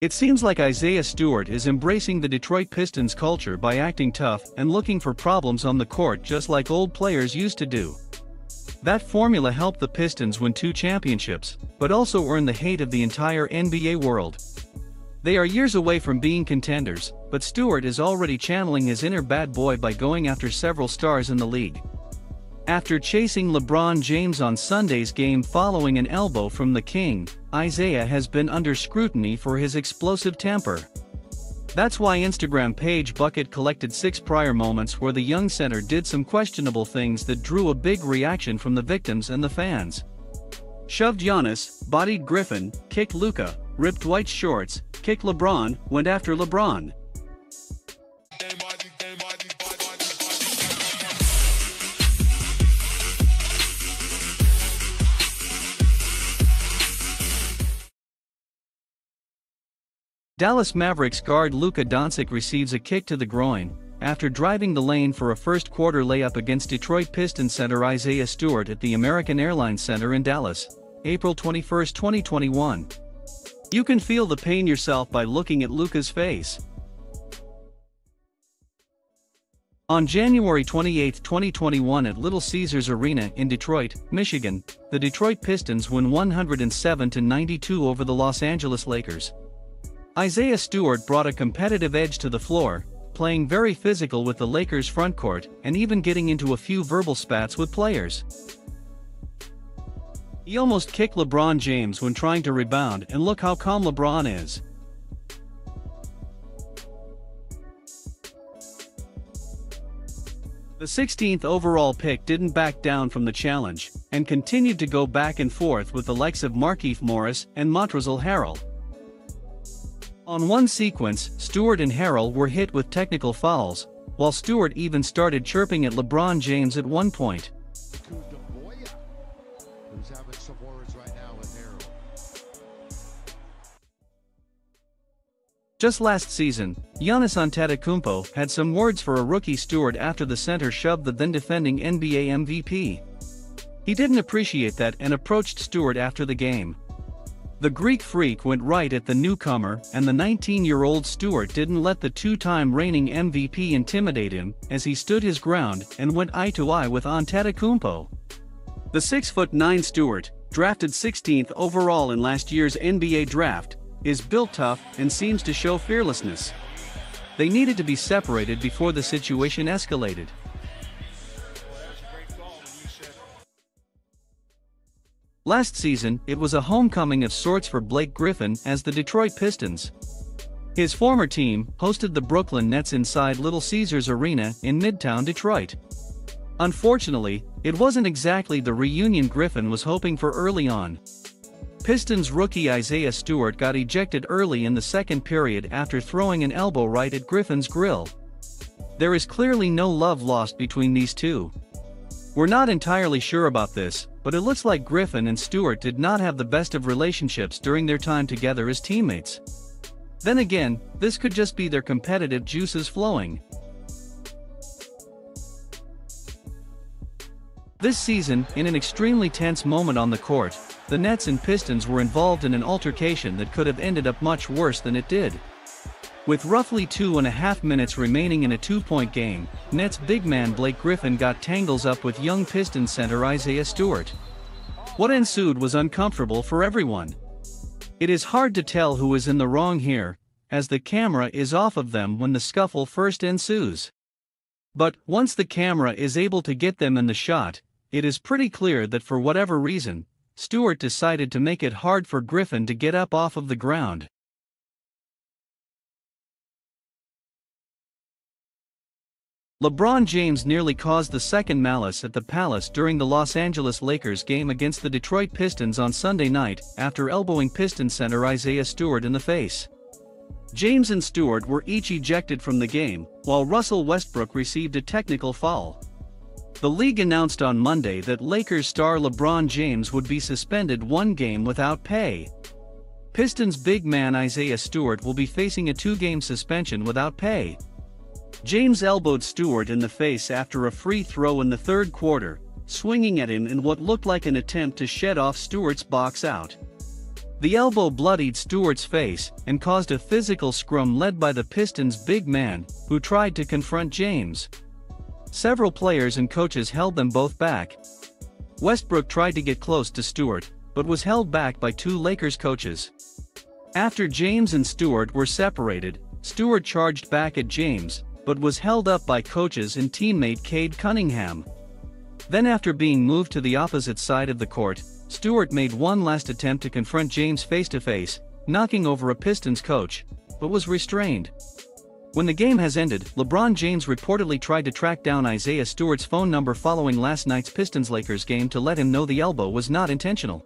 It seems like Isaiah Stewart is embracing the Detroit Pistons culture by acting tough and looking for problems on the court just like old players used to do. That formula helped the Pistons win 2 championships, but also earn the hate of the entire NBA world. They are years away from being contenders, but Stewart is already channeling his inner bad boy by going after several stars in the league. After chasing LeBron James on Sunday's game following an elbow from the King, Isaiah has been under scrutiny for his explosive temper. That's why Instagram page Bucket collected 6 prior moments where the young center did some questionable things that drew a big reaction from the victims and the fans. Shoved Giannis, bodied Griffin, kicked Luka, ripped Dwight's shorts, kicked LeBron, went after LeBron. Dallas Mavericks guard Luka Doncic receives a kick to the groin after driving the lane for a first-quarter layup against Detroit Pistons center Isaiah Stewart at the American Airlines Center in Dallas, April 21, 2021. You can feel the pain yourself by looking at Luka's face. On January 28, 2021 at Little Caesars Arena in Detroit, Michigan, the Detroit Pistons win 107-92 over the Los Angeles Lakers. Isaiah Stewart brought a competitive edge to the floor, playing very physical with the Lakers' frontcourt and even getting into a few verbal spats with players. He almost kicked LeBron James when trying to rebound, and look how calm LeBron is. The 16th overall pick didn't back down from the challenge, and continued to go back and forth with the likes of Markieff Morris and Montrezl Harrell. On one sequence, Stewart and Harrell were hit with technical fouls, while Stewart even started chirping at LeBron James at one point. Just last season, Giannis Antetokounmpo had some words for a rookie Stewart after the center shoved the then-defending NBA MVP. He didn't appreciate that and approached Stewart after the game. The Greek freak went right at the newcomer, and the 19-year-old Stewart didn't let the 2-time reigning MVP intimidate him as he stood his ground and went eye-to-eye with Antetokounmpo. The 6'9" Stewart, drafted 16th overall in last year's NBA draft, is built tough and seems to show fearlessness. They needed to be separated before the situation escalated. Last season, it was a homecoming of sorts for Blake Griffin as the Detroit Pistons. His former team hosted the Brooklyn Nets inside Little Caesars Arena in Midtown Detroit. Unfortunately, it wasn't exactly the reunion Griffin was hoping for early on. Pistons rookie Isaiah Stewart got ejected early in the second period after throwing an elbow right at Griffin's grill. There is clearly no love lost between these two. We're not entirely sure about this, but it looks like Griffin and Stewart did not have the best of relationships during their time together as teammates. Then again, this could just be their competitive juices flowing. This season, in an extremely tense moment on the court, the Nets and Pistons were involved in an altercation that could have ended up much worse than it did. With roughly 2.5 minutes remaining in a 2-point game, Nets big man Blake Griffin got tangles up with young Pistons center Isaiah Stewart. What ensued was uncomfortable for everyone. It is hard to tell who is in the wrong here, as the camera is off of them when the scuffle first ensues. But once the camera is able to get them in the shot, it is pretty clear that for whatever reason, Stewart decided to make it hard for Griffin to get up off of the ground. LeBron James nearly caused the second malice at the Palace during the Los Angeles Lakers game against the Detroit Pistons on Sunday night after elbowing Pistons center Isaiah Stewart in the face. James and Stewart were each ejected from the game, while Russell Westbrook received a technical foul. The league announced on Monday that Lakers star LeBron James would be suspended 1 game without pay. Pistons big man Isaiah Stewart will be facing a 2-game suspension without pay. James elbowed Stewart in the face after a free throw in the third quarter, swinging at him in what looked like an attempt to shed off Stewart's box out. The elbow bloodied Stewart's face and caused a physical scrum led by the Pistons' big man, who tried to confront James. Several players and coaches held them both back. Westbrook tried to get close to Stewart, but was held back by two Lakers coaches. After James and Stewart were separated, Stewart charged back at James, but was held up by coaches and teammate Cade Cunningham. Then, after being moved to the opposite side of the court, Stewart made one last attempt to confront James face-to-face, knocking over a Pistons coach, but was restrained. When the game has ended, LeBron James reportedly tried to track down Isaiah Stewart's phone number following last night's Pistons-Lakers game to let him know the elbow was not intentional.